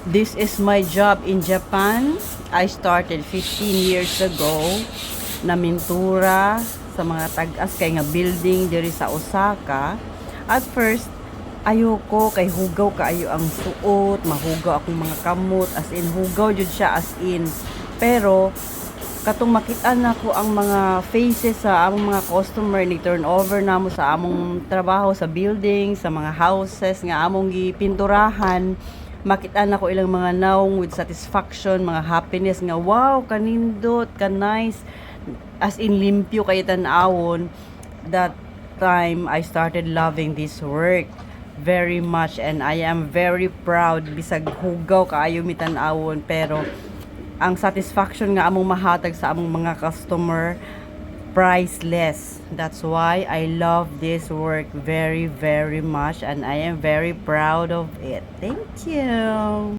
This is my job in Japan. I started 15 years ago na mintura sa mga tag-as kay nga building diri sa Osaka. At first, ayoko kay hugaw kaayo ang suot, mahugaw akong mga kamot, as in hugaw jud siya as in. Pero katong makita na ko ang mga faces sa among mga customer ni turnover namo sa among trabaho sa building, sa mga houses nga among gipinturahan, makita na ko ilang mga naong with satisfaction, mga happiness nga wow, kanindot, ka nice, as in limpyo kay tan-awon. That time I started loving this work very much, and I am very proud bisag hugaw kaayo mi tan-awon, pero ang satisfaction nga among mahatag sa among mga customer, priceless. That's why I love this work very very much, and I am very proud of it. Thank you.